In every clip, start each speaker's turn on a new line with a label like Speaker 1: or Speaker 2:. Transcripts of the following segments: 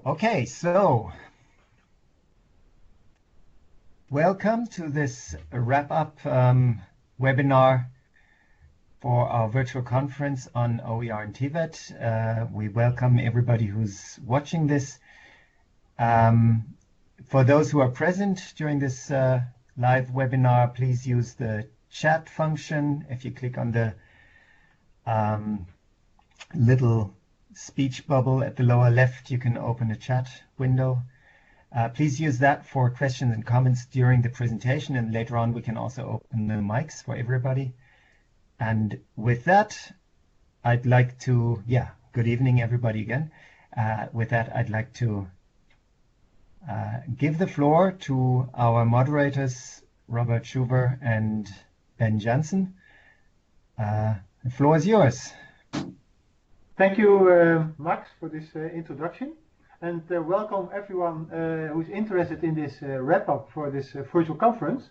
Speaker 1: Okay, so welcome to this wrap-up webinar for our virtual conference on OER and TVET. We welcome everybody who's watching this. For those who are present during this live webinar, please use the chat function. If you click on the little speech bubble at the lower left, you can open a chat window. Please use that for questions and comments during the presentation, and later on we can also open the mics for everybody. And with that, I'd like to, good evening everybody again. With that, I'd like to give the floor to our moderators, Robert Schuver and Ben Jansen. The floor is yours.
Speaker 2: Thank you, Max, for this introduction, and welcome everyone who's interested in this wrap-up for this virtual conference.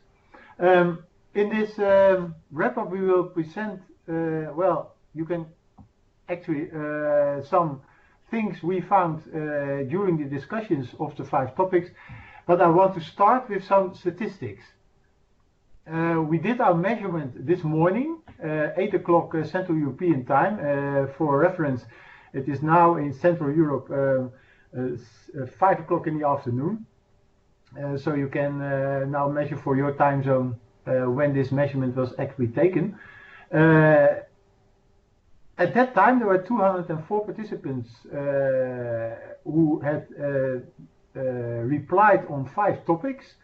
Speaker 2: In this wrap-up, we will present, you can actually some things we found during the discussions of the 5 topics, but I want to start with some statistics. We did our measurement this morning, 8 o'clock Central European time. For reference, it is now in Central Europe 5 o'clock in the afternoon. So you can now measure for your time zone when this measurement was actually taken. At that time, there were 204 participants who had replied on 5 topics.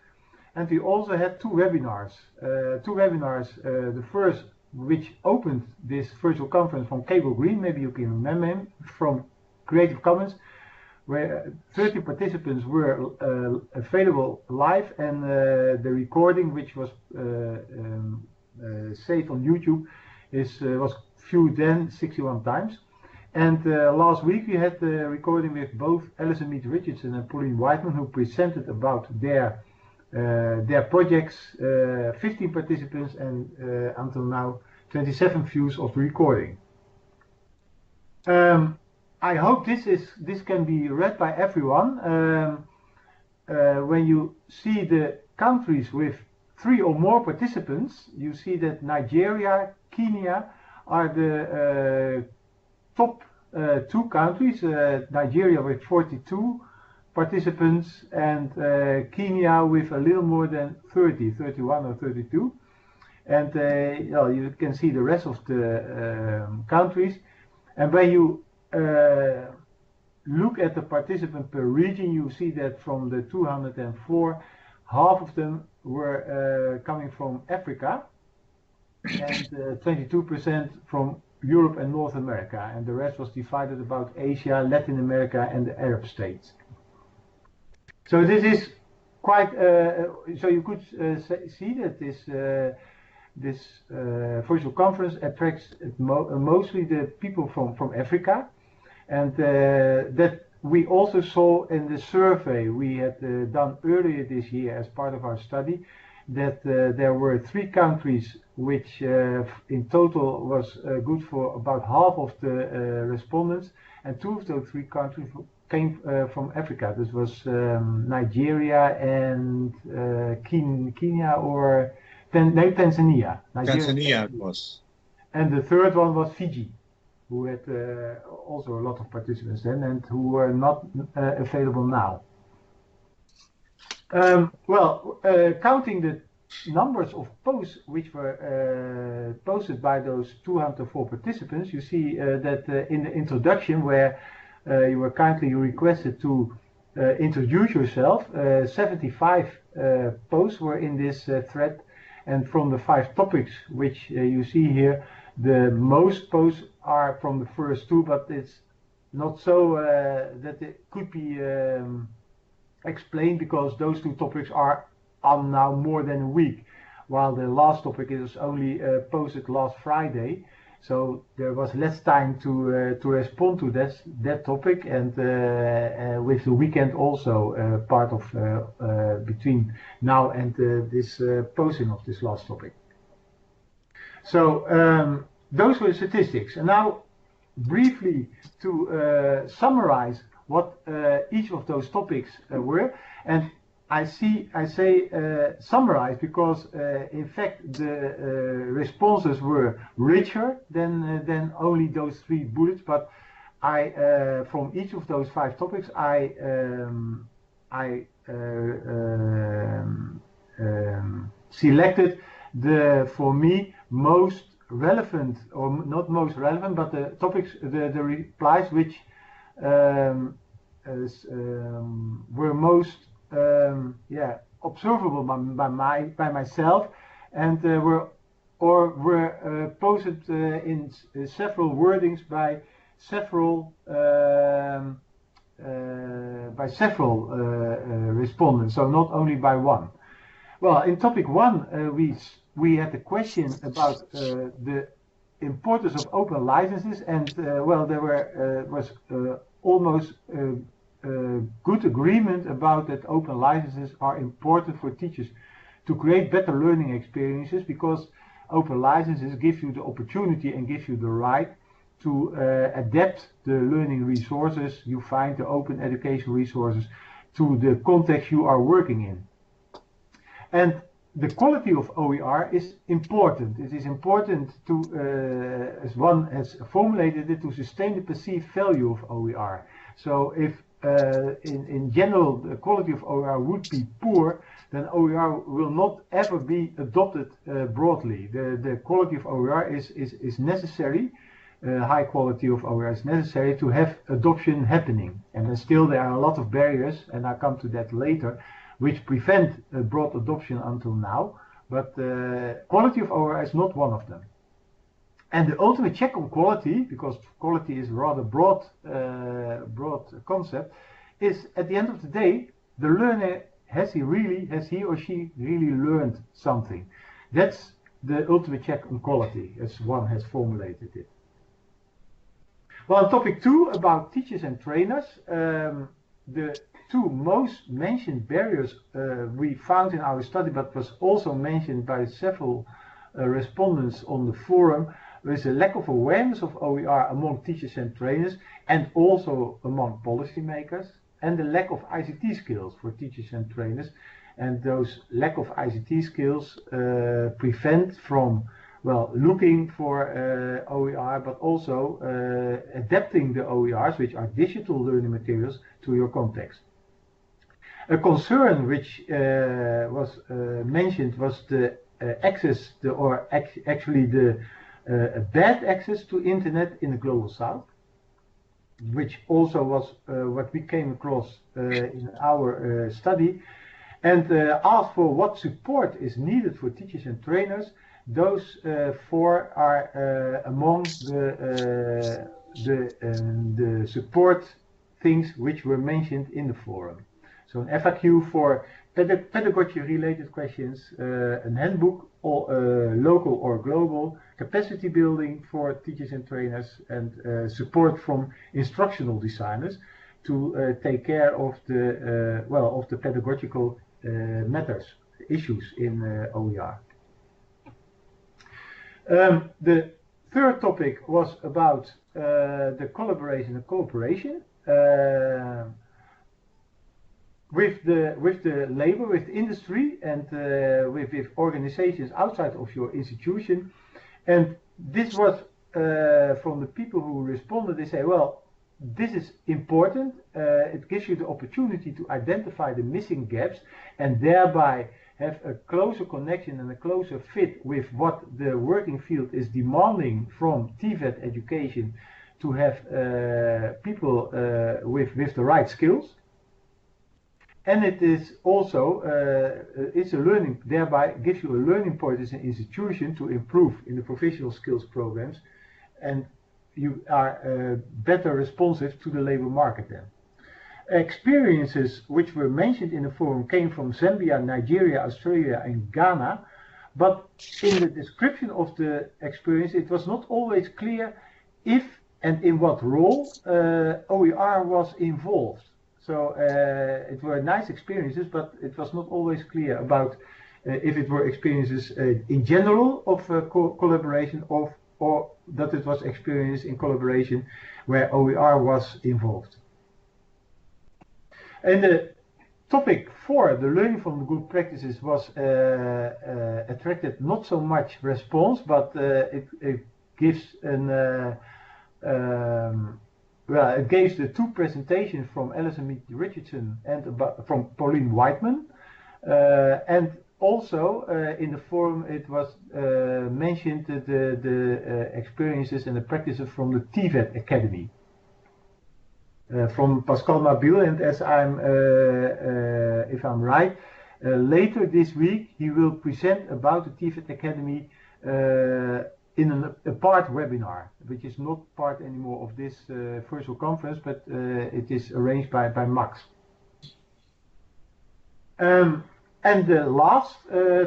Speaker 2: And we also had 2 webinars. The first, which opened this virtual conference, from Cable Green, maybe you can remember him, from Creative Commons, where 30 participants were available live, and the recording, which was saved on YouTube, was viewed then 61 times. And last week we had the recording with both Alison Mead Richardson and Pauline Whiteman, who presented about their projects, 15 participants, and until now 27 views of the recording. I hope this can be read by everyone. When you see the countries with 3 or more participants, you see that Nigeria, Kenya are the top 2 countries. Nigeria with 42 participants, and Kenya with a little more than 30, 31 or 32. And you can see the rest of the countries. And when you look at the participant per region, you see that from the 204, half of them were coming from Africa, and 22% from Europe and North America, and the rest was divided about Asia, Latin America, and the Arab states. So this is quite, so you could see that this virtual conference attracts mostly the people from Africa, and that we also saw in the survey we had done earlier this year as part of our study, that there were 3 countries which in total was good for about half of the respondents, and 2 of those 3 countries came from Africa. This was Nigeria and Kenya, or Tanzania.
Speaker 3: Tanzania it was.
Speaker 2: And the third one was Fiji, who had also a lot of participants then, and who were not available now. Counting the numbers of posts which were posted by those 204 participants, you see that in the introduction, where you were kindly requested to introduce yourself, 75 posts were in this thread, and from the 5 topics which you see here, the most posts are from the first 2, but it's not so that it could be explained, because those 2 topics are on now more than a week, while the last topic is only posted last Friday. So there was less time to respond to that topic, and with the weekend also part of between now and this posting of this last topic. So those were the statistics. And now briefly to summarize what each of those topics were. And I say summarize because in fact the responses were richer than only those 3 bullets. But I from each of those 5 topics I selected the, for me, most relevant, or not most relevant, but the topics, the replies which were most observable by myself, and were posted in several wordings by several respondents, so not only by one. Well, in topic 1, we had a question about the importance of open licenses, and well, there was almost good agreement about that open licenses are important for teachers to create better learning experiences, because open licenses give you the opportunity and give you the right to adapt the learning resources you find, the open education resources, to the context you are working in. And the quality of OER is important. It is important to, as one has formulated it, to sustain the perceived value of OER. So if in general the quality of OER would be poor, then OER will not ever be adopted broadly. The quality of OER is necessary. High quality of OER is necessary to have adoption happening. And then still there are a lot of barriers, and I'll come to that later, which prevent broad adoption until now, but quality of OER is not one of them. And the ultimate check on quality, because quality is a rather broad concept, is at the end of the day, the learner, has he or she really learned something? That's the ultimate check on quality, as one has formulated it. Well, on topic 2 about teachers and trainers, the 2 most mentioned barriers we found in our study, but was also mentioned by several respondents on the forum, was a lack of awareness of OER among teachers and trainers, and also among policymakers, and the lack of ICT skills for teachers and trainers. And those lack of ICT skills prevent from, well, looking for OER, but also adapting the OERs, which are digital learning materials, to your context. A concern which was mentioned was the access, actually the bad access to internet in the Global South, which also was what we came across in our study, and asked for what support is needed for teachers and trainers. Those 4 are among the support things which were mentioned in the forum. So an FAQ for pedagogy-related questions, a handbook, local or global, capacity building for teachers and trainers, and support from instructional designers to take care of the of the pedagogical matters, issues in OER. The 3rd topic was about the collaboration and cooperation. With the labor, with industry, and with organizations outside of your institution. And this was from the people who responded. They say, well, this is important. It gives you the opportunity to identify the missing gaps and thereby have a closer connection and a closer fit with what the working field is demanding from TVET education, to have people with the right skills. And it is also, it's a learning, thereby gives you a learning point as an institution to improve in the professional skills programs, and you are better responsive to the labor market then. Experiences which were mentioned in the forum came from Zambia, Nigeria, Australia, and Ghana, but in the description of the experience, it was not always clear if and in what role OER was involved. So it were nice experiences, but it was not always clear about if it were experiences in general of collaboration, or that it was experience in collaboration where OER was involved. And the topic 4, the learning from the good practices, was attracted not so much response, but it gives it gives the 2 presentations from Alison Richardson and from Pauline Whiteman, and also in the forum it was mentioned the experiences and the practices from the TVET Academy. From Pascal Mabille, and as if I'm right, later this week he will present about the TVET Academy in a part webinar, which is not part anymore of this virtual conference, but it is arranged by Max. And the last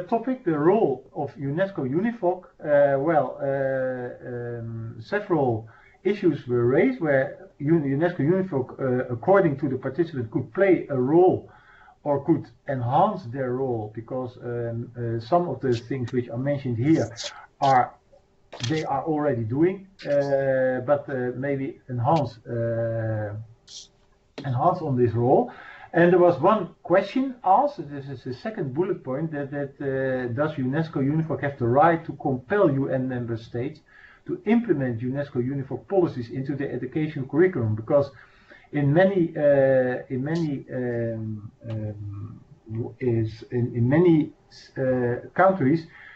Speaker 2: topic, the role of UNESCO-UNEVOC. Several issues were raised where UNESCO-UNEVOC, according to the participant, could play a role or could enhance their role, because some of the things which are mentioned here they are already doing, but maybe enhance on this role. And there was one question asked, this is the second bullet point, that does UNESCO-UNEVOC have the right to compel UN member states to implement UNESCO-UNEVOC policies into their education curriculum? Because in many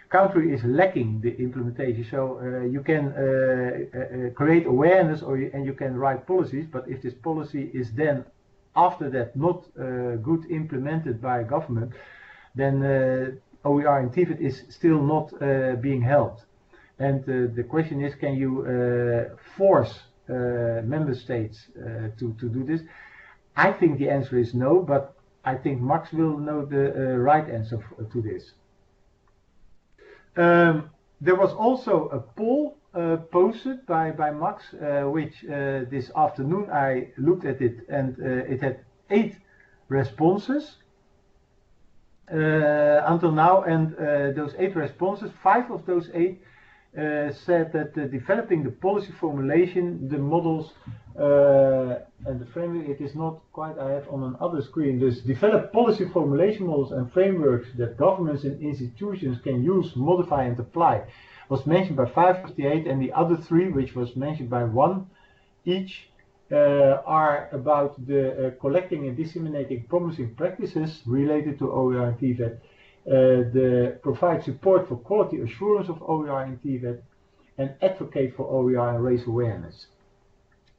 Speaker 2: country is lacking the implementation. So you can create awareness, and you can write policies, but if this policy is then after that not good implemented by government, then OER and TVET is still not being helped. And the question is, can you force member states to do this? I think the answer is no, but I think Max will know the right answer to this. There was also a poll posted by Max, which this afternoon I looked at it, and it had 8 responses until now, and those 8 responses, 5 of those 8 said that developing the policy formulation, the models and the framework, it is not quite, I have on another screen, this develop policy formulation models and frameworks that governments and institutions can use, modify and apply, was mentioned by 5 of the 8, and the other 3, which was mentioned by 1 each, are about the collecting and disseminating promising practices related to OER and TVET, the provide support for quality assurance of OER and TVET, and advocate for OER and raise awareness.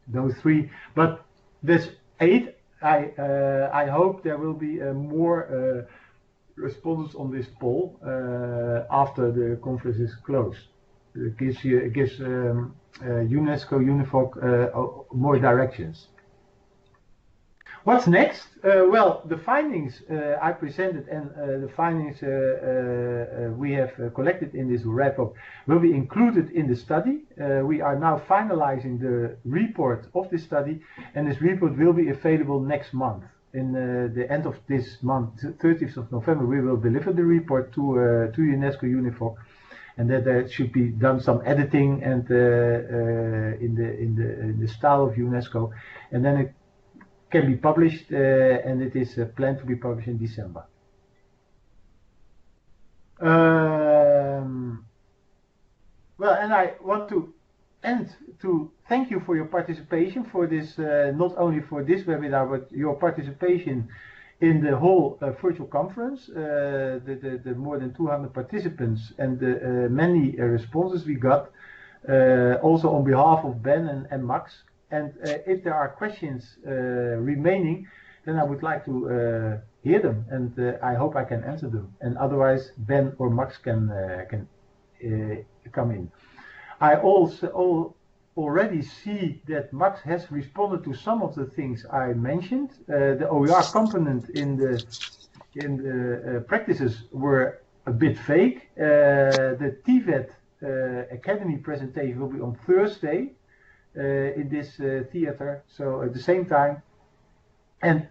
Speaker 2: Those 3, but there's 8. I hope there will be more responses on this poll after the conference is closed. It gives UNESCO-UNEVOC more directions. What's next? Well, the findings I presented and the findings we have collected in this wrap-up will be included in the study. We are now finalizing the report of this study, and this report will be available next month. In the end of this month, 30th of November, we will deliver the report to UNESCO-UNEVOC, and that there should be done some editing and in the style of UNESCO, and then it can be published, and it is planned to be published in December. Well, and I want to end to thank you for your participation for this, not only for this webinar, but your participation in the whole virtual conference, the more than 200 participants and the many responses we got, also on behalf of Ben and Max. And if there are questions remaining, then I would like to hear them, and I hope I can answer them. And otherwise, Ben or Max can come in. I also already see that Max has responded to some of the things I mentioned. The OER component in the practices were a bit vague. The TVET Academy presentation will be on Thursday in this theater, so at the same time. And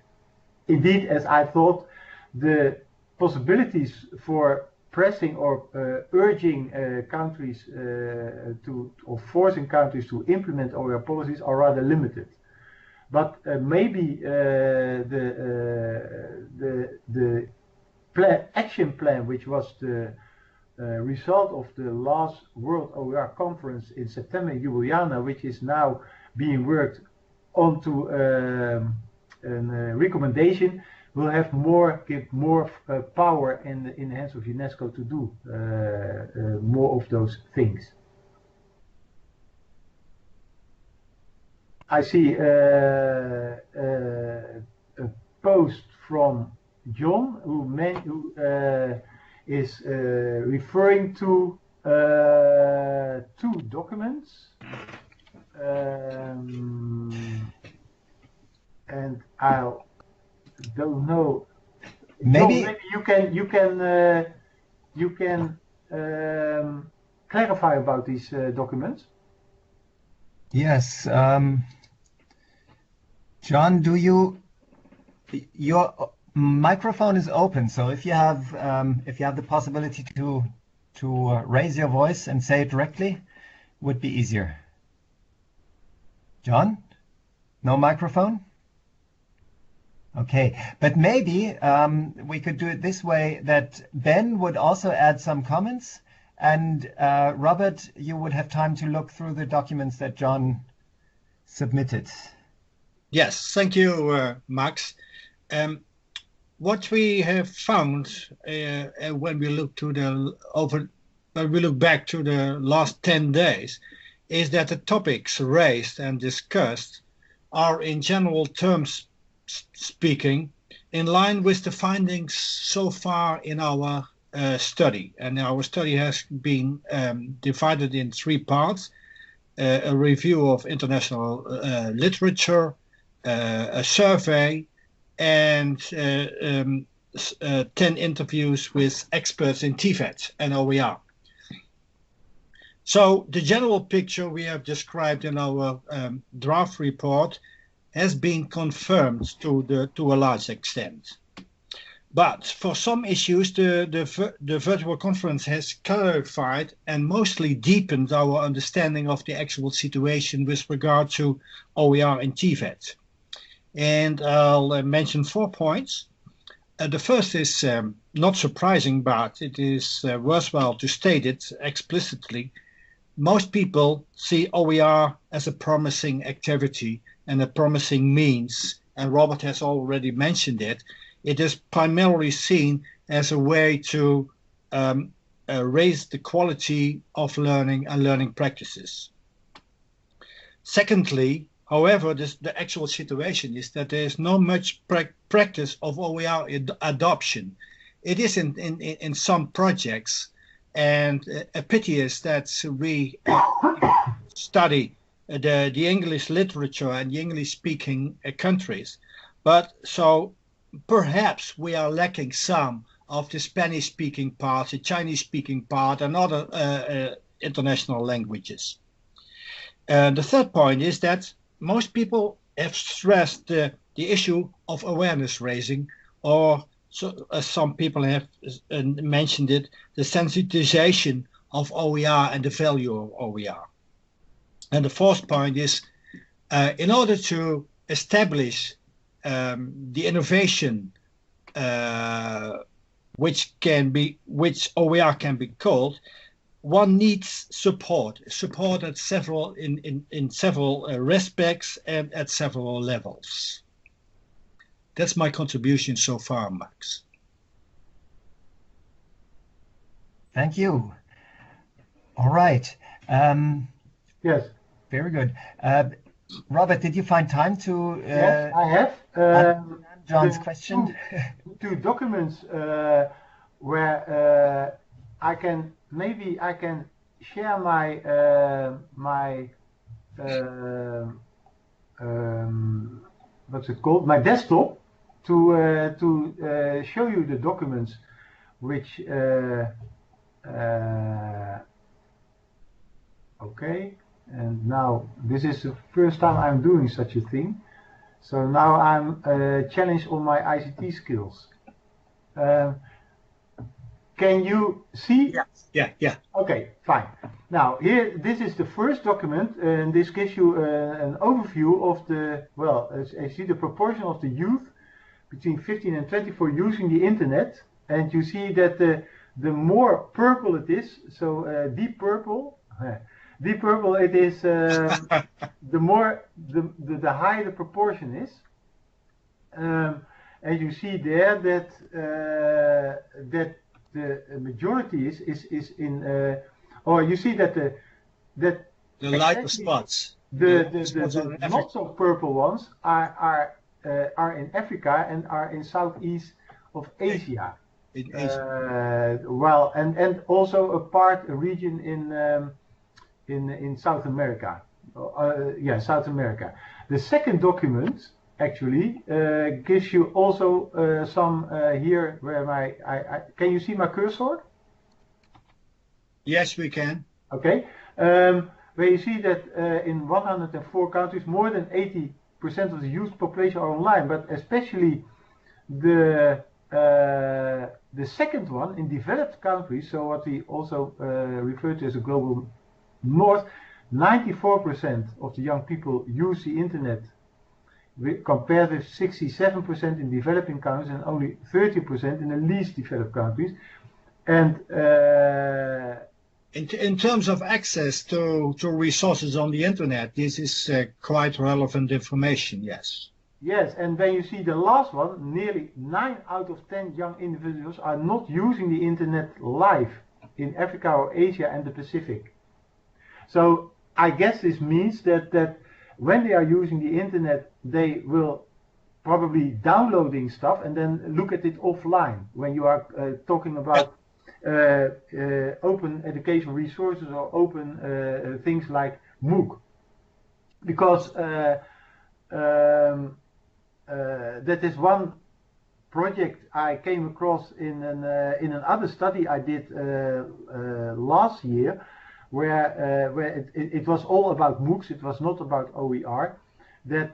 Speaker 2: indeed, as I thought, the possibilities for pressing or urging countries or forcing countries to implement OER policies are rather limited. but maybe the action plan, which was the result of the last World OER Conference in September in Ljubljana, which is now being worked onto a recommendation, will have give more power in the hands of UNESCO to do more of those things. I see a post from John who is referring to 2 documents, and I don't know.
Speaker 1: Maybe,
Speaker 2: John, maybe you can clarify about these documents.
Speaker 1: yes. John, your microphone is open, so if you have the possibility to raise your voice and say it directly, would be easier. John, no microphone? Okay, but maybe we could do it this way, that Ben would also add some comments, and Robert, you would have time to look through the documents that John submitted.
Speaker 3: Yes, thank you, Max. What we have found when we look back to the last 10 days is that the topics raised and discussed are, in general terms speaking, in line with the findings so far in our study. And our study has been divided in 3 parts: a review of international literature, a survey, and 10 interviews with experts in TVET and OER. So the general picture we have described in our draft report has been confirmed to a large extent. But for some issues, the virtual conference has clarified and mostly deepened our understanding of the actual situation with regard to OER and TVET. And I'll mention 4 points. The first is not surprising, but it is worthwhile to state it explicitly. Most people see OER as a promising activity and a promising means, and Robert has already mentioned it. It is primarily seen as a way to raise the quality of learning and learning practices. Secondly, however, the actual situation is that there is not much practice of OER adoption. It is in some projects, and a pity is that we study the English literature and the English-speaking countries, but so perhaps we are lacking some of the Spanish-speaking part, the Chinese-speaking part, and other international languages. The third point is that most people have stressed the issue of awareness raising, or some people have mentioned it, the sensitization of OER and the value of OER. And the fourth point is, in order to establish the innovation which OER can be called, one needs support at several in several respects and at several levels. That's my contribution so far, Max.
Speaker 1: Thank you. All right.
Speaker 2: Yes.
Speaker 1: Very good. Robert, did you find time to
Speaker 2: yes, I have.
Speaker 1: understand John's question?
Speaker 2: Two documents where I can share my what's it called? My desktop to show you the documents which okay. And now this is the first time I'm doing such a thing. So now I'm challenged on my ICT skills. Can you see?
Speaker 3: Yeah.
Speaker 2: Okay, fine. Now here, this is the first document, and this gives you an overview of the, well, as you see, the proportion of the youth between 15 and 24 using the internet, and you see that the more purple it is, so deep purple it is, the more the higher the proportion is. And you see there that that the majority is in, or you see that the
Speaker 3: lighter spots,
Speaker 2: the not so purple ones are in Africa and are in southeast of Asia.
Speaker 3: In Asia.
Speaker 2: Well, and also a region in South America. Yeah, South America. The second document actually gives you also some here where I can you see my cursor?
Speaker 3: Yes, we can.
Speaker 2: Okay, where you see that in 104 countries, more than 80% of the youth population are online, but especially the second one in developed countries, so what we also refer to as a global north, 94% of the young people use the internet, compared with 67% in developing countries and only 30% in the least developed countries. And
Speaker 3: in terms of access to resources on the internet, this is quite relevant information, yes.
Speaker 2: Yes, and then you see the last one, nearly 9 out of 10 young individuals are not using the internet live in Africa or Asia and the Pacific. So I guess this means that when they are using the internet, they will probably downloading stuff and then look at it offline. When you are talking about open education resources or open things like MOOC, because that is one project I came across in another study I did last year, where it was all about MOOCs. It was not about OER. That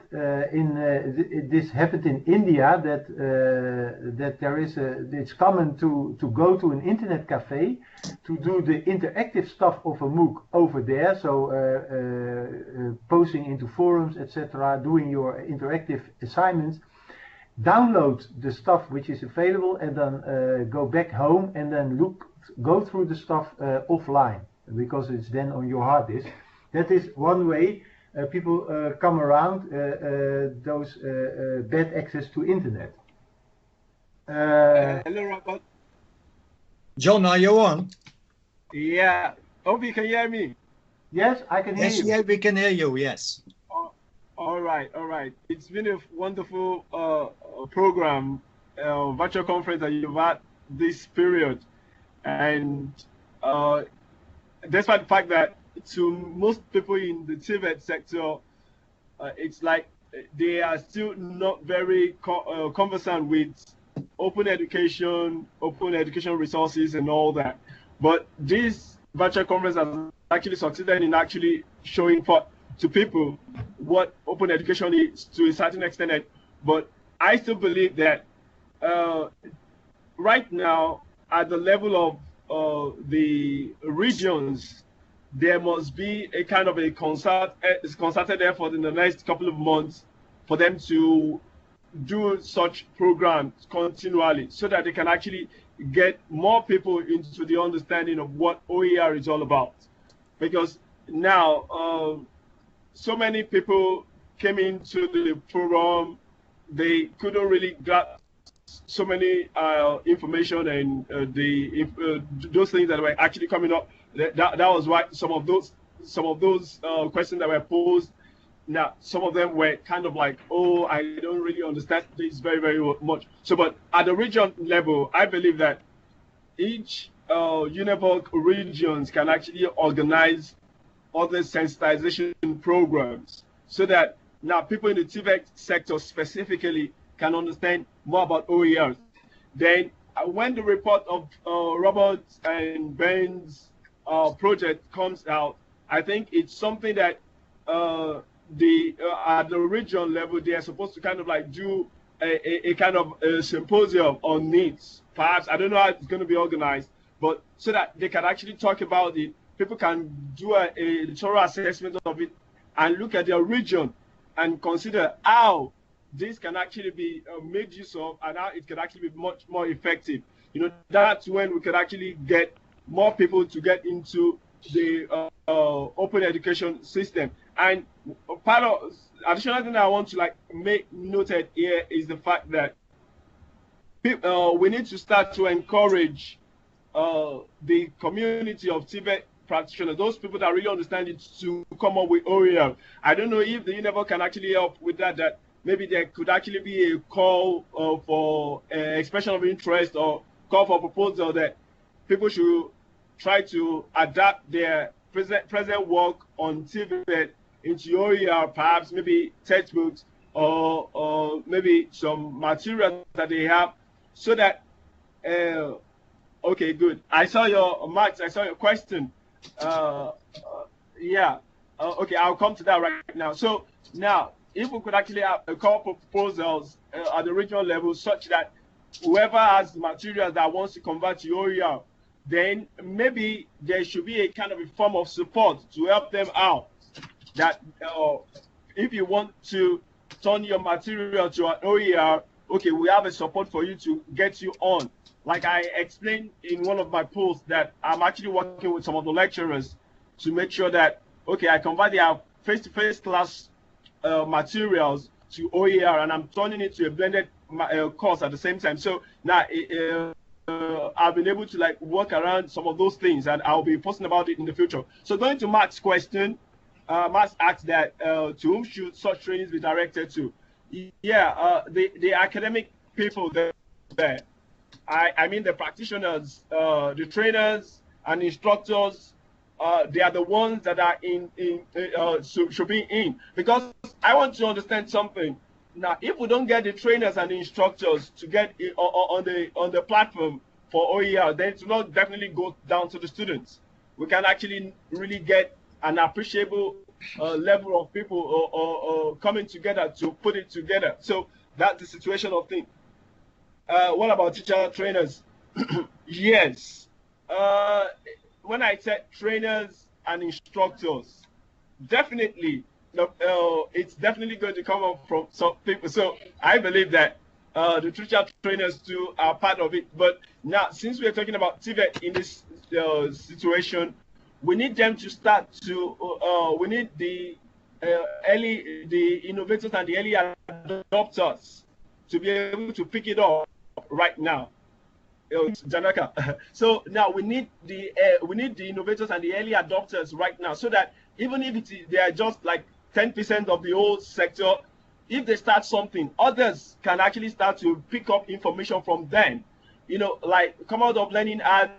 Speaker 2: this happened in India. That there is it's common to go to an internet cafe to do the interactive stuff of a MOOC over there. So posting into forums, etc., doing your interactive assignments, download the stuff which is available, and then go back home and then go through the stuff offline, because it's then on your hard disk. That is one way people come around those bad access to internet.
Speaker 4: Hello, Robert.
Speaker 3: Jonah, are you on?
Speaker 4: Yeah. Hope you can hear me.
Speaker 2: Yes, I can hear you.
Speaker 3: Yes, we can hear you, yes.
Speaker 4: All right. It's been a wonderful program, virtual conference that you've had this period. And despite the fact that to most people in the TVET sector, it's like they are still not very conversant with open education resources and all that. But this virtual conference has actually succeeded in actually showing to people what open education is to a certain extent. But I still believe that right now, at the level of the regions, there must be a kind of a concerted effort in the next couple of months for them to do such programs continually, so that they can actually get more people into the understanding of what OER is all about. Because now, so many people came into the program, they couldn't really grasp so many information and those things that were actually coming up. That was why some of those questions that were posed, now some of them were kind of like, oh, I don't really understand this very, very much. So, but at the region level, I believe that each UNEVOC regions can actually organize other sensitization programs, so that now people in the TVET sector specifically can understand more about OERs. Then when the report of Robert and Ben's project comes out, I think it's something that at the region level, they are supposed to kind of like do a kind of a symposium on needs. Perhaps, I don't know how it's going to be organized, but so that they can actually talk about it. People can do a thorough assessment of it and look at their region and consider how this can actually be made use of and how it can actually be much more effective. That's when we can actually get more people to get into the open education system. And part of additional thing I want to make noted here is the fact that we need to start to encourage the community of TVET practitioners, those people that really understand it, to come up with OER. I don't know if the UNEVOC can actually help with that, that maybe there could actually be a call for expression of interest or call for proposal that people should try to adapt their present work on TVET into OER, perhaps maybe textbooks or maybe some materials that they have, so that okay, good. I saw your Max. I saw your question. Yeah. Okay, I'll come to that right now. So now, if we could actually have a call for proposals at the regional level, such that whoever has materials that wants to convert to OER, then maybe there should be a kind of a form of support to help them out. That if you want to turn your material to an OER, okay, we have a support for you to get you on. Like I explained in one of my posts, that I'm actually working with some of the lecturers to make sure that, okay, I convert their face-to-face class materials to OER, and I'm turning it to a blended course at the same time. So now I've been able to work around some of those things, and I'll be posting about it in the future. So going to Mark's question, Mark asked that to whom should such trainings be directed to? Yeah, the academic people there. I mean the practitioners, the trainers and instructors. They are the ones that are should be in, because I want to understand something. Now, if we don't get the trainers and the instructors to get on the platform for OER, then it will not definitely go down to the students. We can actually really get an appreciable level of people coming together to put it together. So that's the situation of things. What about teacher trainers? Yes. When I said trainers and instructors, definitely, it's definitely going to come up from some people. So I believe that the teacher trainers too are part of it. But now, since we're talking about TVET in this situation, we need them to start to. We need the innovators and the early adopters to be able to pick it up right now. Janaka. So now we need the innovators and the early adopters right now, so that even if they are just 10% of the whole sector, if they start something, others can actually start to pick up information from them. Come out of learning art,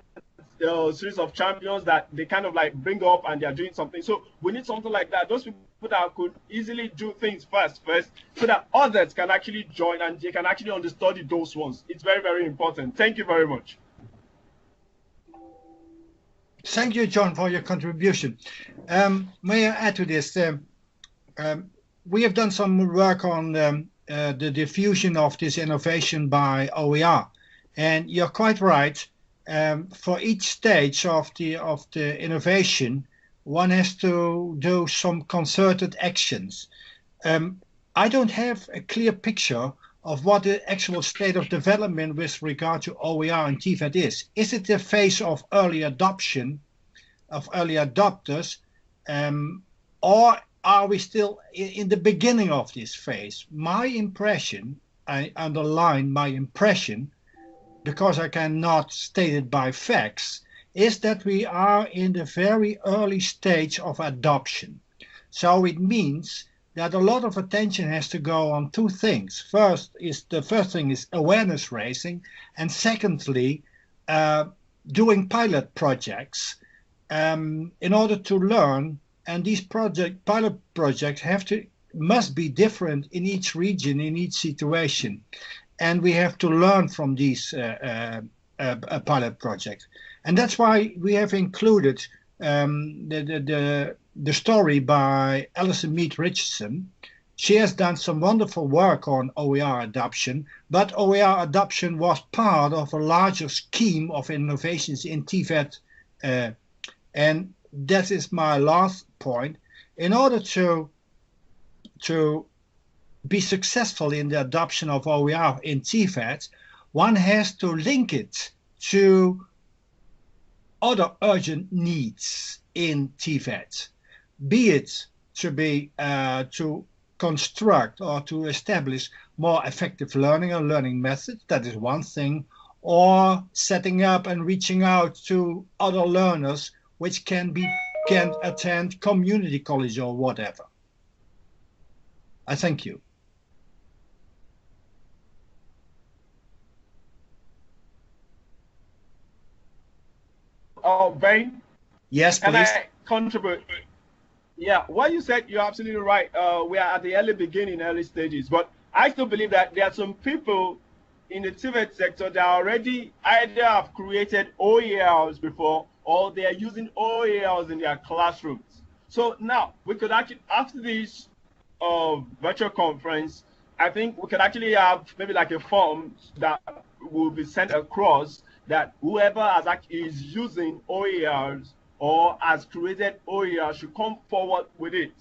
Speaker 4: series of champions that they kind of bring up, and they are doing something. So we need something like that. Those people that could easily do things first, so that others can actually join and they can actually understudy those ones. It's very, very important. Thank you very much.
Speaker 3: Thank you, John, for your contribution. May I add to this? We have done some work on the diffusion of this innovation by OER, and you're quite right. For each stage of the innovation, one has to do some concerted actions. I don't have a clear picture of what the actual state of development with regard to OER and TVET is. Is it the phase of early adoption, of early adopters, or are we still in the beginning of this phase? My impression, I underline my impression, because I cannot state it by facts, is that we are in the very early stage of adoption. So it means that a lot of attention has to go on two things. The first thing is awareness raising, and secondly, doing pilot projects in order to learn. And these pilot projects must be different in each region, in each situation. And we have to learn from these pilot projects. And that's why we have included the story by Alison Mead Richardson, She has done some wonderful work on OER adoption, but OER adoption was part of a larger scheme of innovations in TVET. And that is my last point. In order to be successful in the adoption of OER in TVET, one has to link it to other urgent needs in TVET, be it to construct or to establish more effective learning or learning methods, that is one thing, or setting up and reaching out to other learners which can attend community college or whatever. I thank you.
Speaker 4: Ben?
Speaker 3: Yes, please.
Speaker 4: Can I contribute? Yeah, what you said, you're absolutely right. We are at the early stages, but I still believe that there are some people in the TVET sector that already either have created OERs before or they are using OERs in their classrooms. So now we could actually, after this virtual conference, I think we could actually have maybe like a form that will be sent across that whoever is using OERs or has created OER should come forward with it.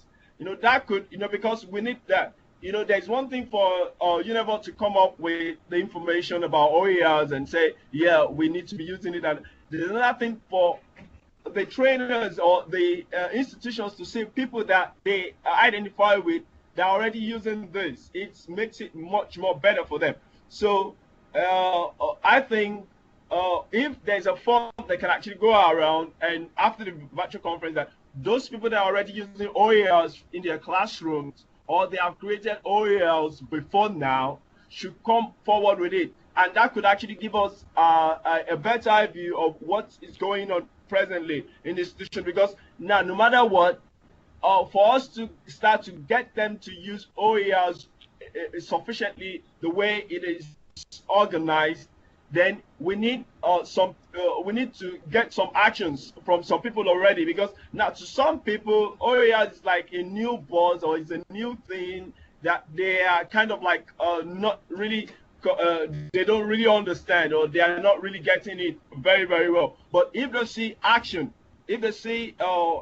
Speaker 4: That could, because we need that. There's one thing for UNEVOC to come up with the information about OERs and say, yeah, we need to be using it. And there's another thing for the trainers or the institutions to see people that they identify with that are already using this. It makes it much more better for them. So I think if there's a form that can actually go around and after the virtual conference that those people that are already using OERs in their classrooms or they have created OERs before now should come forward with it. And that could actually give us a better view of what is going on presently in the institution, because now, no matter what, for us to start to get them to use OERs sufficiently the way it is organized, then we need to get some actions from some people already, because now to some people OER is like a new buzz or it's a new thing that they are kind of like not really they don't really understand, or they are not really getting it very, very well. But if they see action, if they see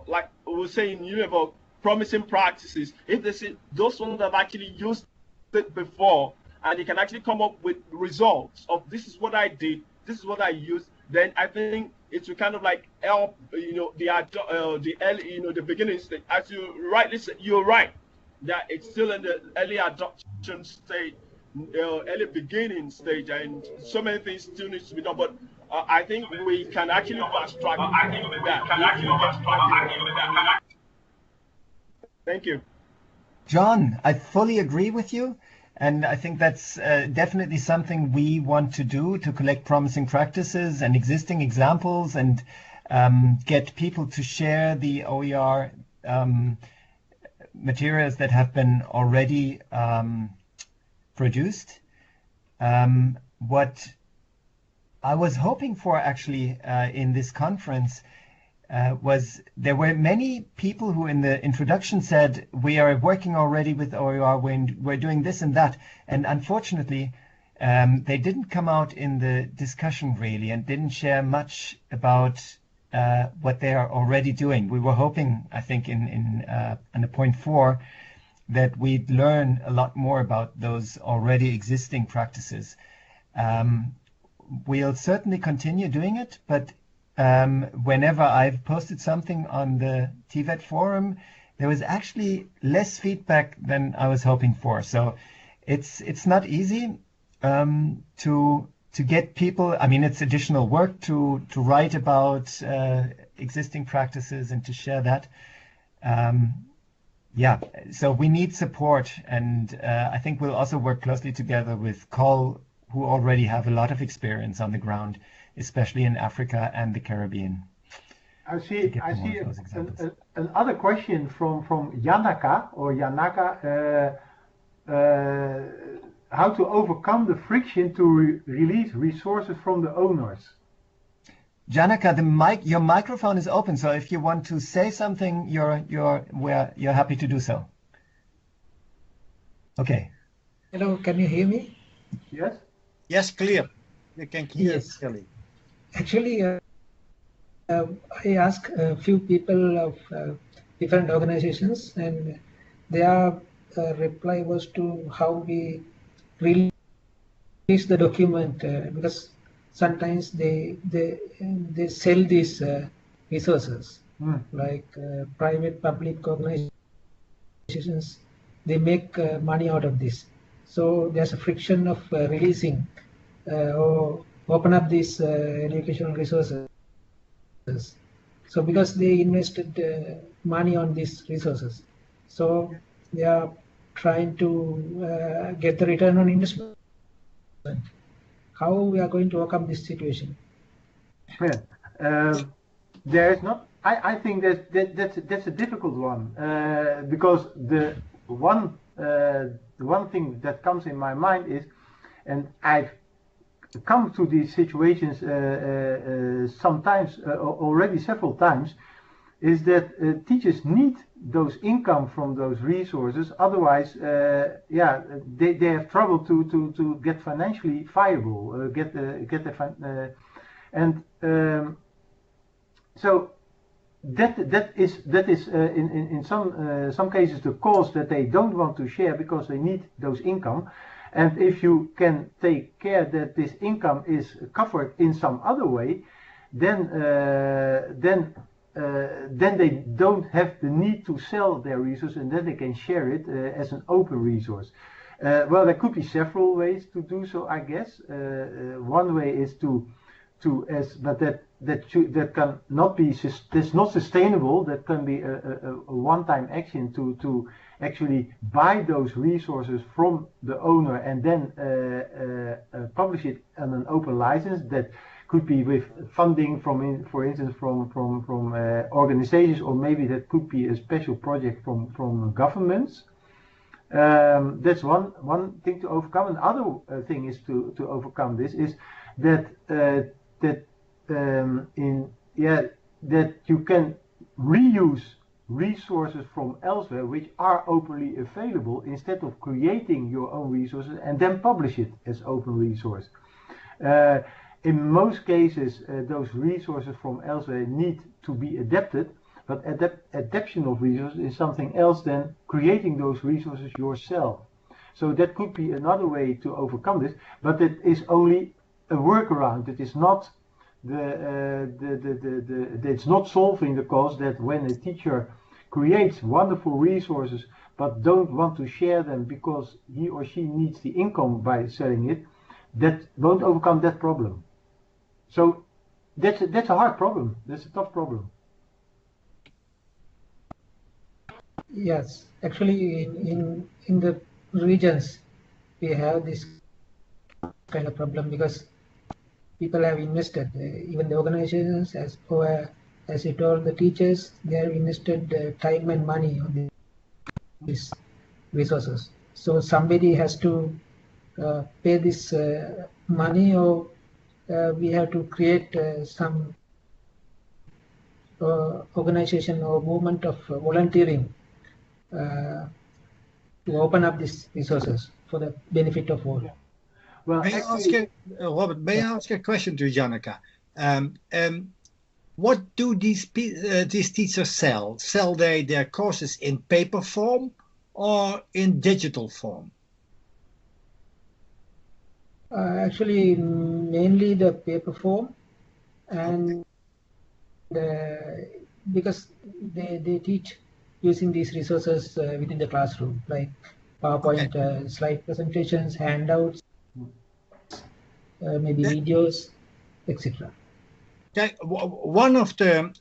Speaker 4: like we'll say in UNEVOC, promising practices, if they see those ones that have actually used it before and they can actually come up with results of this is what I did, this is what I used, then I think it will kind of like help the beginning stage. As you rightly said, you're right that it's still in the early adoption stage, early beginning stage, and so many things still needs to be done. But I think we can actually fast track that. Thank you.
Speaker 1: John, I fully agree with you. And I think that's definitely something we want to do, to collect promising practices and existing examples and get people to share the OER materials that have been already produced. What I was hoping for actually in this conference was there were many people who in the introduction said, we are working already with OER, we're doing this and that. And unfortunately, they didn't come out in the discussion really and didn't share much about what they are already doing. We were hoping, I think, in the point 4, that we'd learn a lot more about those already existing practices. We'll certainly continue doing it, but whenever I've posted something on the TVET forum, there was actually less feedback than I was hoping for. So it's not easy to get people. I mean, it's additional work to write about existing practices and to share that. Yeah, so we need support, and I think we'll also work closely together with Col, who already have a lot of experience on the ground, especially in Africa and the Caribbean.
Speaker 2: I see another question from Yanaka or Yanaka. How to overcome the friction to release resources from the owners?
Speaker 1: Janaka, your microphone is open, so if you want to say something, you're happy to do so. Okay.
Speaker 5: Hello, can you hear me?
Speaker 2: Yes?
Speaker 3: Yes, clear. You can hear
Speaker 5: Yes.
Speaker 3: clearly.
Speaker 5: Actually, I asked a few people of different organizations, and their reply was to how we release the document because sometimes they sell these resources, like private public organizations. They make money out of this, so there's a friction of releasing or open up these educational resources. So because they invested money on these resources, so they are trying to get the return on investment. How we are going to overcome this situation?
Speaker 2: Yeah. There is not. I think that's a difficult one because the one thing that comes in my mind is, and I've come to these situations sometimes already several times, is that teachers need those income from those resources. Otherwise, yeah, they have trouble to get financially viable, and so that is in some cases the cause that they don't want to share because they need those income. And if you can take care that this income is covered in some other way, then they don't have the need to sell their resource, and then they can share it as an open resource. Well, there could be several ways to do so, I guess. One way is but that can not be, that's not sustainable. That can be a one-time action to actually buy those resources from the owner and then publish it on an open license. That could be with funding from, for instance, from organizations, or maybe that could be a special project from governments. That's one thing to overcome. Another thing is to overcome this is that that you can reuse resources from elsewhere which are openly available, instead of creating your own resources and then publish it as open resource. In most cases, those resources from elsewhere need to be adapted, but adaptation of resources is something else than creating those resources yourself. So that could be another way to overcome this, but it is only a workaround. It is not it's not solving the cause that when a teacher creates wonderful resources but don't want to share them because he or she needs the income by selling it, that won't overcome that problem. So that's a hard problem. That's a tough problem.
Speaker 5: Yes, actually, in the regions we have this kind of problem because people have invested, even the organizations, as you told, the teachers, they have invested time and money on these resources. So somebody has to pay this money, or we have to create some organization or movement of volunteering to open up these resources for the benefit of all.
Speaker 2: Yeah. Well,
Speaker 3: may
Speaker 2: actually,
Speaker 3: I ask Robert, may I ask a question to Janneke? What do these teachers sell? Sell they their courses in paper form or in digital form?
Speaker 5: Actually, mainly the paper form, and because they teach using these resources within the classroom, like PowerPoint, slide presentations, handouts, maybe videos, etc.
Speaker 3: One of the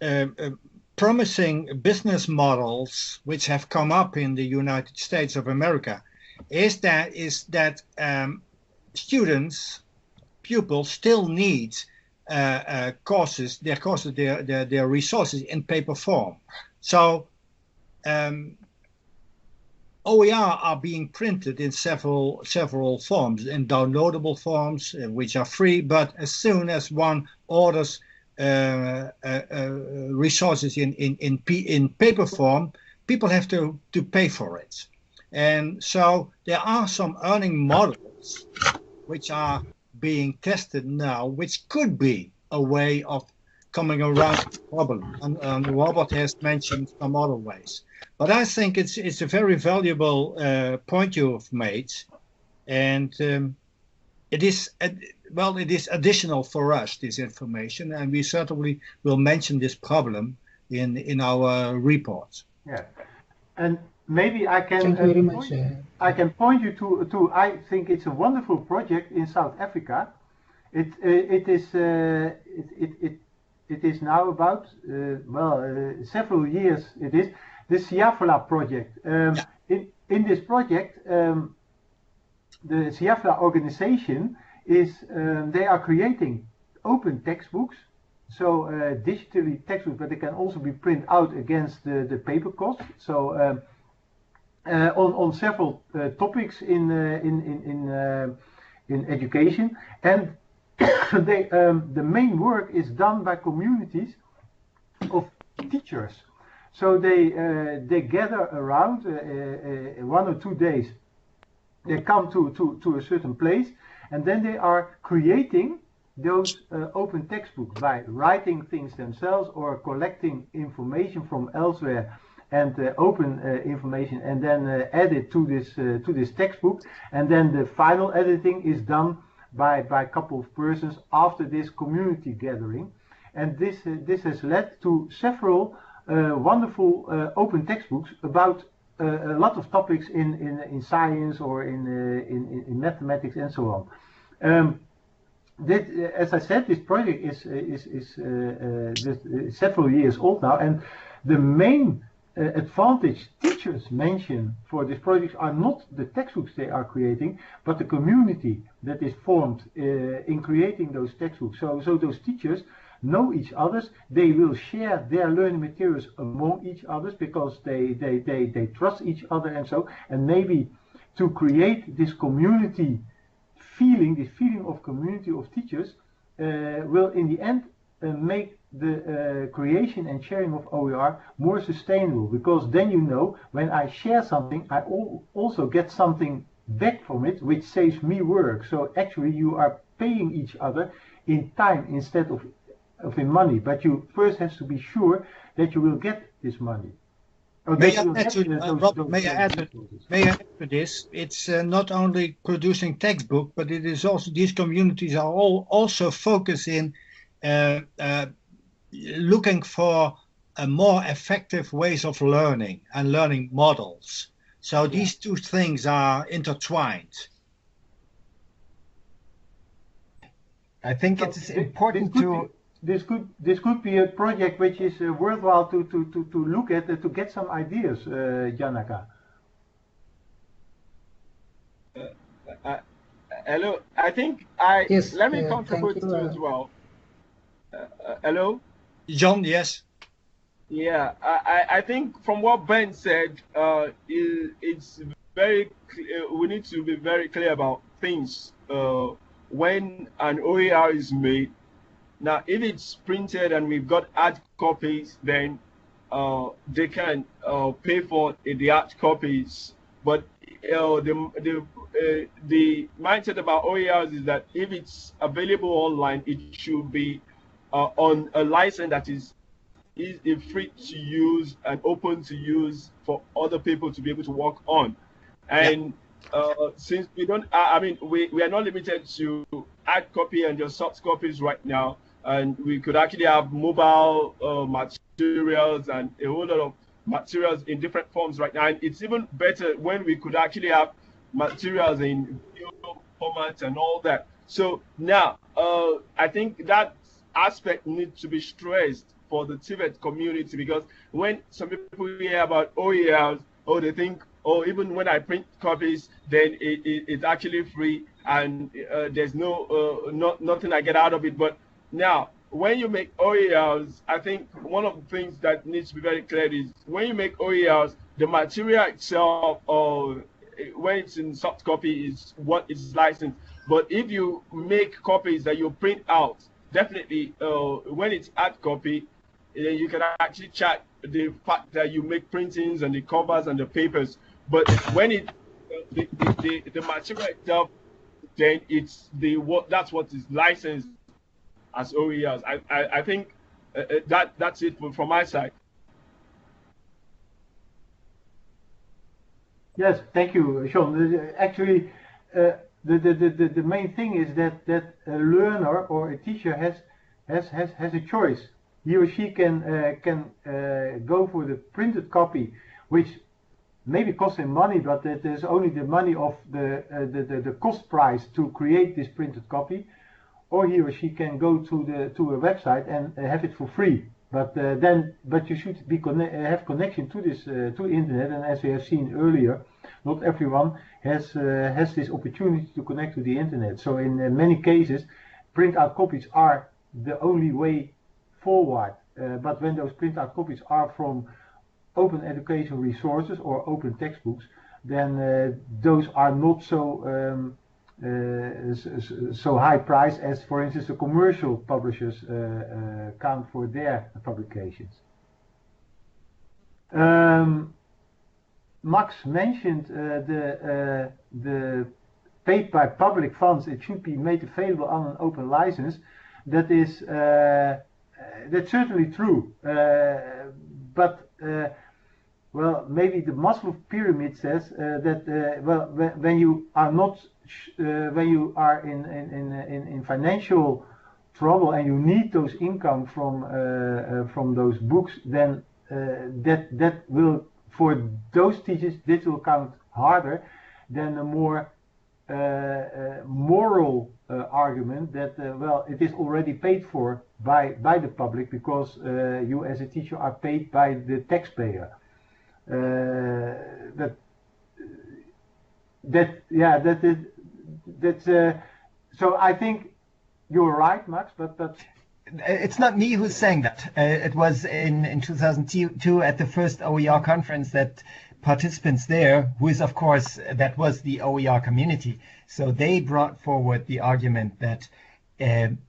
Speaker 3: promising business models which have come up in the United States of America is that pupils still need their resources in paper form. So OER are being printed in several forms, in downloadable forms, which are free, but as soon as one orders resources in paper form, people have to pay for it. And so there are some earning models which are being tested now, which could be a way of coming around the problem. And Robert has mentioned some other ways. But I think it's a very valuable point you have made. And it is additional for us, this information, and we certainly will mention this problem in our report.
Speaker 2: Yeah, and maybe I can
Speaker 5: Thank you very much.
Speaker 2: I can point you to I think it's a wonderful project in South Africa. It is now about several years. It is the Siafla project. In this project, the Siafla organization is they are creating open textbooks, so digitally textbooks, but they can also be printed out against the paper cost. So on several topics in education, and the main work is done by communities of teachers. So they gather around 1 or 2 days. They come to a certain place, and then they are creating those open textbooks by writing things themselves or collecting information from elsewhere and open information, and then add it to this textbook, and then the final editing is done by a couple of persons after this community gathering. And this has led to several wonderful open textbooks about a lot of topics in science or in mathematics and so on. As I said, this project is several years old now, and the main advantage teachers mention for this project are not the textbooks they are creating, but the community that is formed in creating those textbooks. So those teachers know each other. They will share their learning materials among each other because they trust each other, and maybe to create this community feeling, this feeling of community of teachers, will in the end make the creation and sharing of OER more sustainable, because then you know, when I share something, I also get something back from it, which saves me work. So actually you are paying each other in time instead of in money, but you first have to be sure that you will get this money.
Speaker 3: May I add to this? It's not only producing textbook, but it is also, these communities are also focusing looking for a more effective ways of learning and learning models. So these two things are intertwined.
Speaker 1: I think it's important to...
Speaker 2: This could be a project which is worthwhile to look at, to get some ideas, Janaka.
Speaker 4: Hello, I think
Speaker 5: yes,
Speaker 4: let me contribute to as well. Hello?
Speaker 3: John, yes.
Speaker 4: Yeah, I think from what Ben said, it's very clear, we need to be very clear about things when an OER is made. Now, if it's printed and we've got hard copies, then they can pay for the hard copies. But the mindset about OERs is that if it's available online, it should be on a license that is free to use and open to use for other people to be able to work on. And since we don't, I mean, we are not limited to hard copy and just soft copies right now, and we could actually have mobile materials and a whole lot of materials in different forms right now. And it's even better when we could actually have materials in video formats and all that. So now, I think that aspect needs to be stressed for the TVET community, because when some people hear about OERs, they think, even when I print copies, then it's actually free and there's nothing I get out of it. But now, when you make OERs, I think one of the things that needs to be very clear is when you make OERs, the material itself, when it's in soft copy, is what is licensed. But if you make copies that you print out, definitely when it's hard copy, you can actually check the fact that you make printings and the covers and the papers. But when the material itself, then it's that's what is licensed as OERs. I think that's it from my side.
Speaker 2: Yes, thank you, Sean. Actually, the main thing is that a learner or a teacher has a choice. He or she can go for the printed copy, which maybe costs him money, but that is only the money of the cost price to create this printed copy, or he or she can go to a website and have it for free. But you should have connection to this to internet, and as we have seen earlier, not everyone has this opportunity to connect to the internet. So in many cases, print-out copies are the only way forward. But when those print-out copies are from open educational resources or open textbooks, then those are not so so high price as, for instance, the commercial publishers count for their publications. Max mentioned the paid by public funds. It should be made available on an open license. That is that's certainly true, but well, maybe the Maslow pyramid says that well, when you are not when you are in financial trouble and you need those income from those books, then that will, for those teachers, this will count harder than a more moral argument that well, it is already paid for by the public because you as a teacher are paid by the taxpayer. So I think you're right, Max, but
Speaker 1: it's not me who's saying that. It was in 2002 at the first OER conference that participants there, who is of course, that was the OER community. So they brought forward the argument that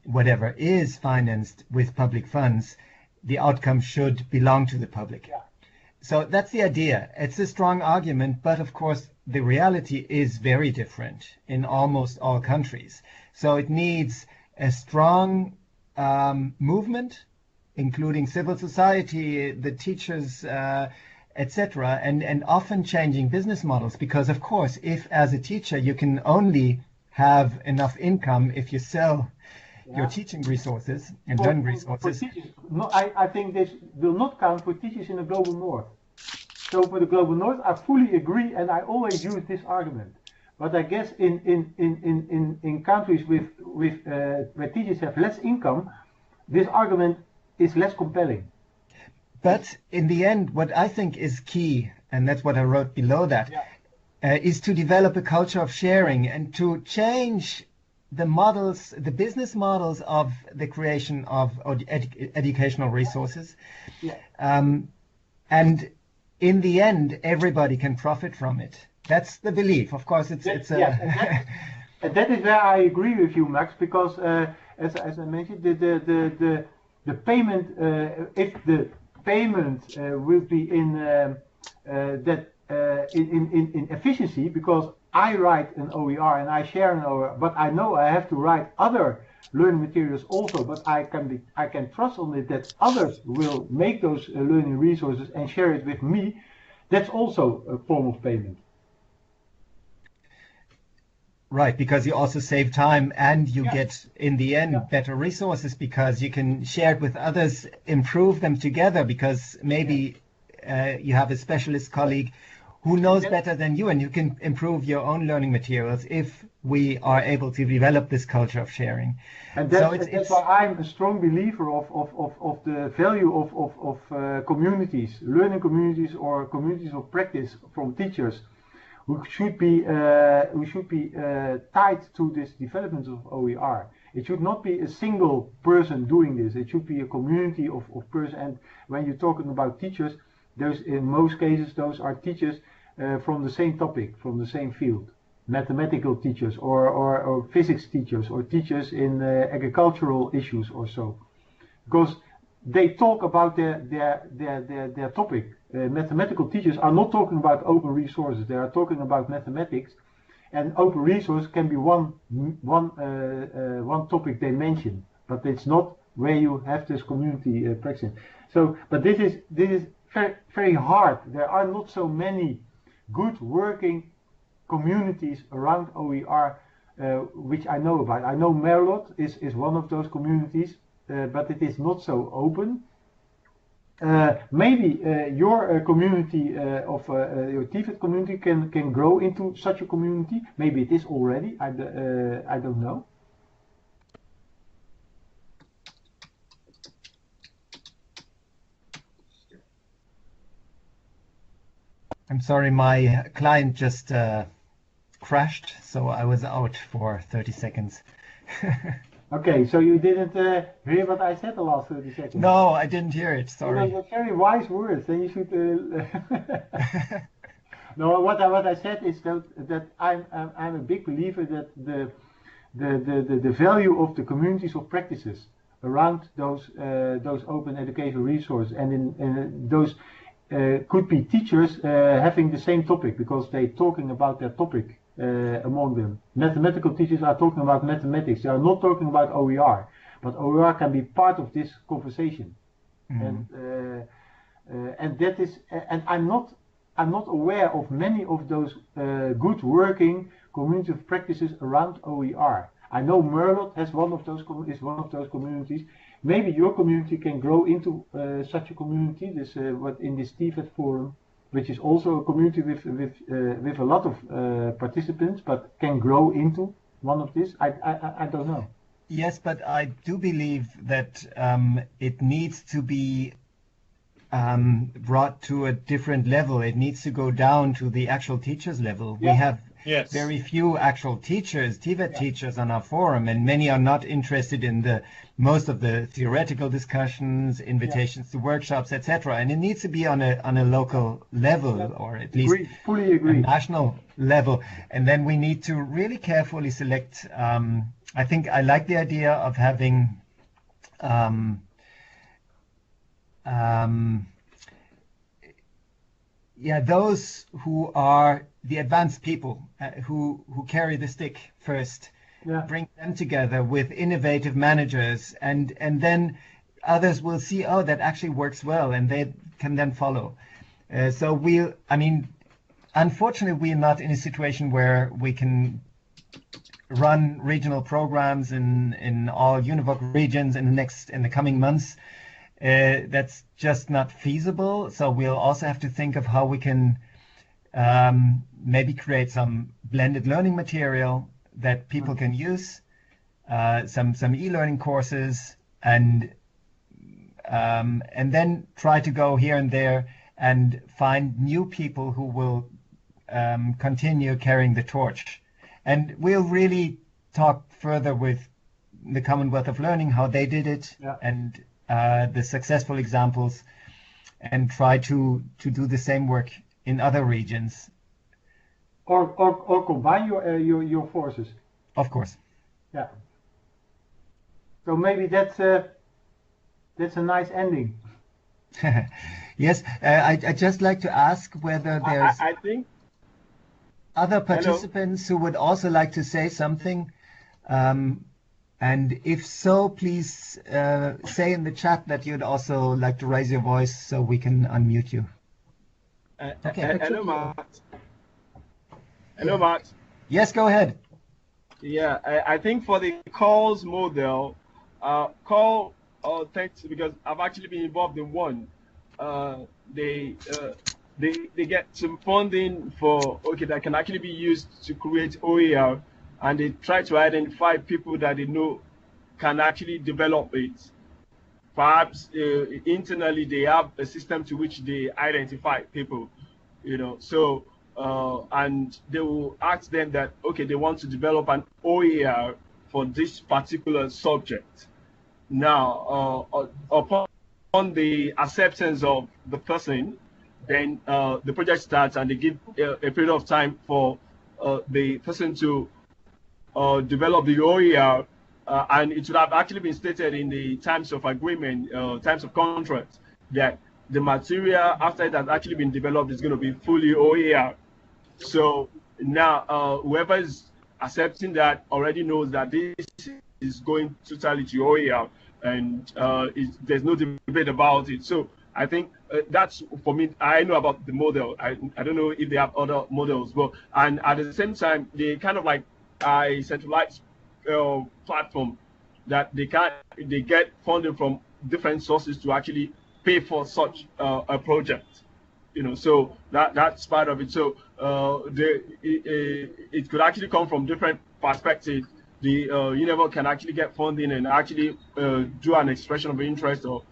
Speaker 1: whatever is financed with public funds, the outcome should belong to the public.
Speaker 2: Yeah.
Speaker 1: So that's the idea. It's a strong argument, but of course the reality is very different in almost all countries. So it needs a strong movement, including civil society, the teachers, etc., and often changing business models. Because of course, if as a teacher you can only have enough income if you sell your teaching resources and learning resources.
Speaker 2: For teachers, no, I think this will not count for teachers in the global north. So for the global north, I fully agree, and I always use this argument. But I guess in countries with where teachers have less income, this argument is less compelling.
Speaker 1: But in the end, what I think is key, and that's what I wrote below that, is to develop a culture of sharing and to change the models, the business models of the creation of educational resources.
Speaker 2: Yeah.
Speaker 1: And in the end, everybody can profit from it. That's the belief. Of course, it's
Speaker 2: and that is where I agree with you, Max, because as I mentioned, the payment, if the payment will be in in efficiency, because I write an OER and I share an OER, but I know I have to write other learning materials also, but I can trust on it that others will make those learning resources and share it with me. That's also a form of payment.
Speaker 1: Right, because you also save time and you get, in the end, better resources because you can share it with others, improve them together, because maybe you have a specialist colleague who knows better than you, and you can improve your own learning materials if we are able to develop this culture of sharing.
Speaker 2: And that's why I'm a strong believer of the value of communities, learning communities or communities of practice from teachers, who should be tied to this development of OER. It should not be a single person doing this. It should be a community of persons. And when you're talking about teachers, those in most cases those are teachers from the same topic, from the same field, mathematical teachers or physics teachers or teachers in agricultural issues or so. Because they talk about their topic. Mathematical teachers are not talking about open resources. They are talking about mathematics, and open resource can be one topic they mention, but it's not where you have this community practicing. So, but this is very, very hard. There are not so many good working communities around OER which I know about. I know Merlot is one of those communities, but it is not so open. Maybe your community of your TVET community can grow into such a community. Maybe it is already. I don't know.
Speaker 1: I'm sorry, my client just crashed, so I was out for 30 seconds.
Speaker 2: Okay, so you didn't hear what I said the last 30 seconds?
Speaker 1: No, I didn't hear it, sorry.
Speaker 2: Those are very wise words, and you should... No, what I said is that I'm a big believer that the value of the communities of practices around those open educational resources, and in those could be teachers having the same topic, because they're talking about their topic among them. Mathematical teachers are talking about mathematics. They are not talking about OER, but OER can be part of this conversation. Mm-hmm. And that is, and I'm not aware of many of those good working community of practices around OER. I know Merlot has one of those communities. Maybe your community can grow into such a community. This what in this TVET forum, which is also a community with a lot of participants, but can grow into one of these. I don't know.
Speaker 1: Yes, but I do believe that it needs to be brought to a different level. It needs to go down to the actual teachers level. Yeah. We have very few actual teachers, TVET teachers on our forum, and many are not interested in most of the theoretical discussions, invitations to workshops, etc. And it needs to be on a local level, or at least
Speaker 2: fully agree.
Speaker 1: A national level. And then we need to really carefully select. I think I like the idea of having those who are the advanced people who carry the stick first, bring them together with innovative managers, and then others will see, oh, that actually works well, and they can then follow. Unfortunately, we are not in a situation where we can run regional programs in all UNEVOC regions in the coming months. That's just not feasible. So we'll also have to think of how we can maybe create some blended learning material that people can use, some e-learning courses, and then try to go here and there and find new people who will continue carrying the torch. And we'll really talk further with the Commonwealth of Learning, how they did it, and the successful examples, and try to do the same work in other regions.
Speaker 2: Or combine your forces.
Speaker 1: Of course.
Speaker 2: Yeah. So maybe that's a nice ending.
Speaker 1: Yes, I'd just like to ask whether there's
Speaker 4: I think
Speaker 1: other participants who would also like to say something. And if so, please say in the chat that you'd also like to raise your voice so we can unmute you.
Speaker 4: Okay. Hello, Matt. Hello, Matt.
Speaker 1: Yes, go ahead.
Speaker 4: Yeah, I think for the calls model, call or text, because I've actually been involved in one. They get some funding that can actually be used to create OER, and they try to identify people that they know can actually develop it. Perhaps internally they have a system to which they identify people, so and they will ask them that, okay, they want to develop an OER for this particular subject. Now, upon the acceptance of the person, then the project starts, and they give a period of time for the person to develop the OER and it should have actually been stated in the terms of agreement, terms of contract, that the material after it has actually been developed is going to be fully OER. So now whoever is accepting that already knows that this is going totally to OER, and there's no debate about it. So I think that's, for me, I know about the model. I don't know if they have other models, but, and at the same time, they kind of like a centralized platform that they get funding from different sources to actually pay for such a project. You know, so that's part of it. So it could actually come from different perspectives. The UNEVOC can actually get funding and actually do an expression of interest or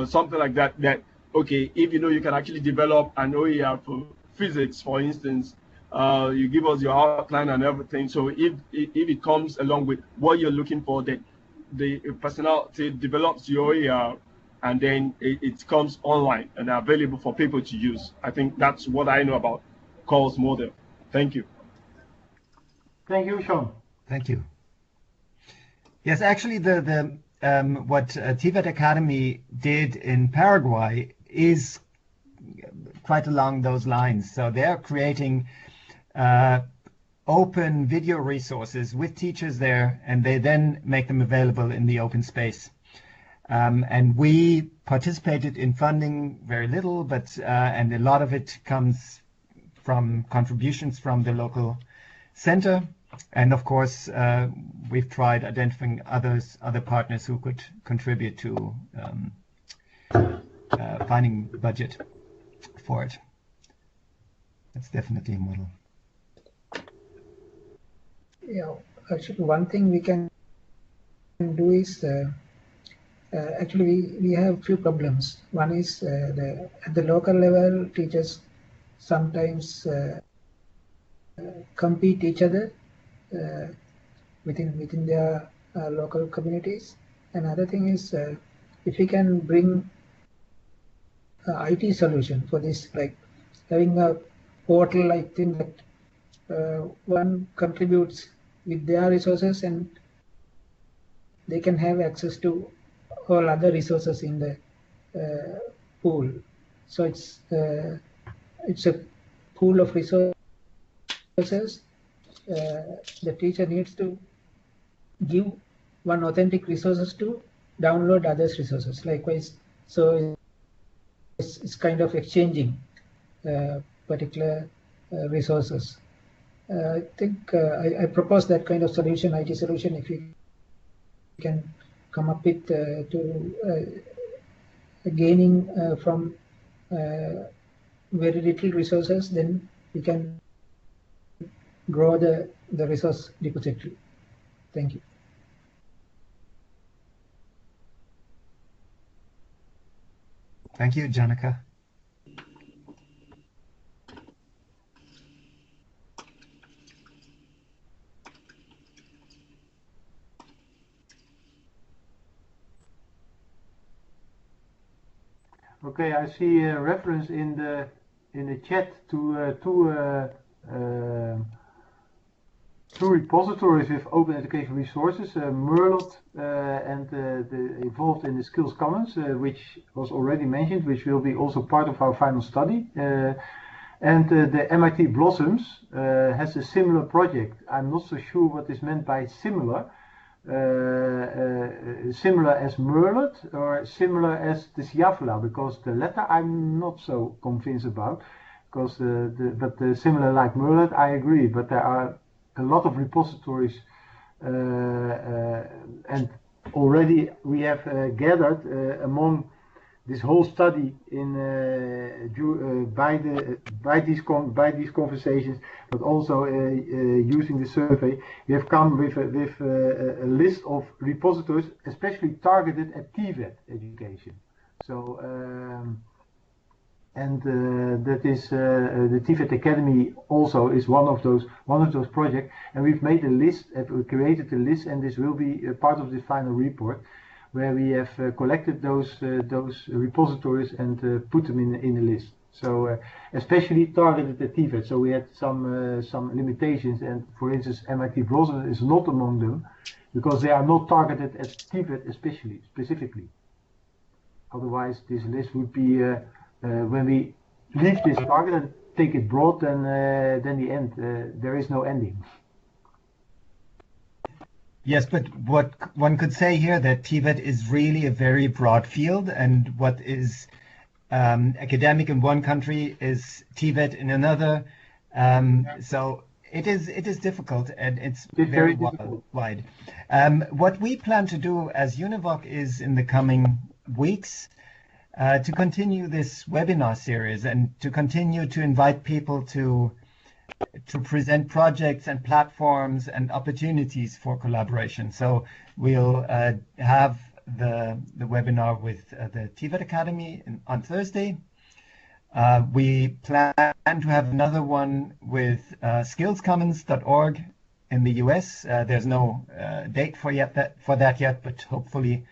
Speaker 4: something like that. That, okay, if you know you can actually develop an OER for physics, for instance, you give us your outline and everything. So if it comes along with what you're looking for, then the personality develops your OER, and then it comes online and available for people to use. I think that's what I know about Cole's model. Thank you.
Speaker 2: Thank you, Sean.
Speaker 1: Thank you. Yes, actually, what TVET Academy did in Paraguay is quite along those lines. So they're creating open video resources with teachers there, and they then make them available in the open space. And we participated in funding very little, but and a lot of it comes from contributions from the local center. And of course, we've tried identifying other partners who could contribute to finding budget for it. That's definitely a model.
Speaker 5: Yeah, actually, one thing we can do is actually we have few problems. One is at the local level, teachers sometimes compete each other within their local communities. Another thing is if we can bring IT solution for this, like having a portal, I think that one contributes with their resources and they can have access to all other resources in the pool. So it's a pool of resources. The teacher needs to give one authentic resources to download others' resources. Likewise, so it's kind of exchanging particular resources. I think I propose that kind of solution, IT solution, if you can come up with to gaining from very little resources, then we can grow the resource repository. Thank you.
Speaker 1: Thank you, Janaka.
Speaker 2: Okay, I see a reference in the chat to two repositories with open education resources, Merlot and involved in the Skills Commons, which was already mentioned, which will be also part of our final study. And the MIT Blossoms has a similar project. I'm not so sure what is meant by similar. Similar as Merlot or similar as the Sciafla, because the latter I'm not so convinced about, because but similar like Merlot, I agree, but there are a lot of repositories and already we have gathered among this whole study in by these conversations, but also using the survey, we have come with a list of repositories, especially targeted at TVET education. So that is the TVET Academy also is one of those projects, and we've made a list, we created a list, and this will be a part of the final report, where we have collected those repositories and put them in a list. So especially targeted at TVET. So we had some limitations, and for instance, MIT Browser is not among them because they are not targeted at TVET specifically. Otherwise, this list would be when we leave this target and take it broad, then the end. There is no ending.
Speaker 1: Yes, but what one could say here that TVET is really a very broad field, and what is academic in one country is TVET in another. So it is difficult, and it's very wide. What we plan to do as UNEVOC is in the coming weeks to continue this webinar series and to continue to invite people to present projects and platforms and opportunities for collaboration. So we'll have the webinar with the TVET Academy on Thursday. We plan to have another one with skillscommons.org in the US. There's no date for that yet, but hopefully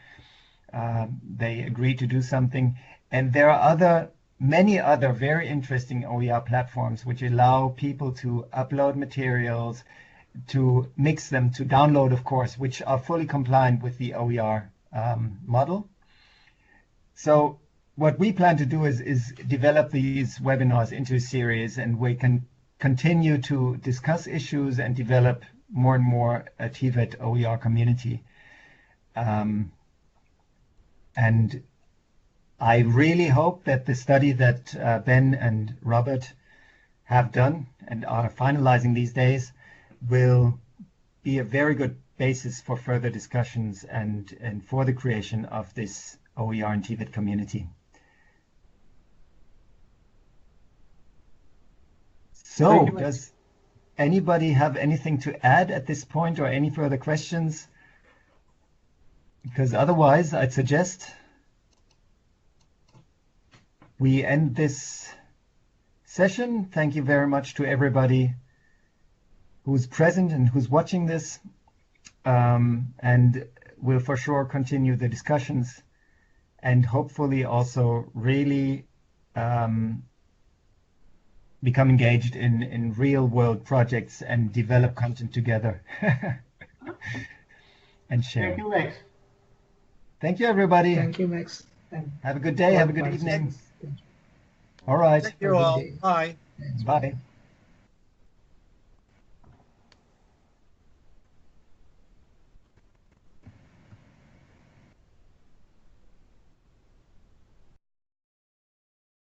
Speaker 1: they agree to do something. And there are many other very interesting OER platforms which allow people to upload materials, to mix them, to download, of course, which are fully compliant with the OER model. So what we plan to do is develop these webinars into a series, and we can continue to discuss issues and develop more and more a TVET OER community. And I really hope that the study that Ben and Robert have done and are finalizing these days will be a very good basis for further discussions and for the creation of this OER and TVET community. So, does anybody have anything to add at this point or any further questions? Because otherwise, I'd suggest we end this session. Thank you very much to everybody who's present and who's watching this. And we'll for sure continue the discussions and hopefully also really become engaged in real world projects and develop content together and share.
Speaker 2: Thank you, Max.
Speaker 1: Thank you, everybody.
Speaker 5: Thank you, Max.
Speaker 1: Have a good day. Have a good evening. All right.
Speaker 3: Thank you all. Bye.
Speaker 1: Bye.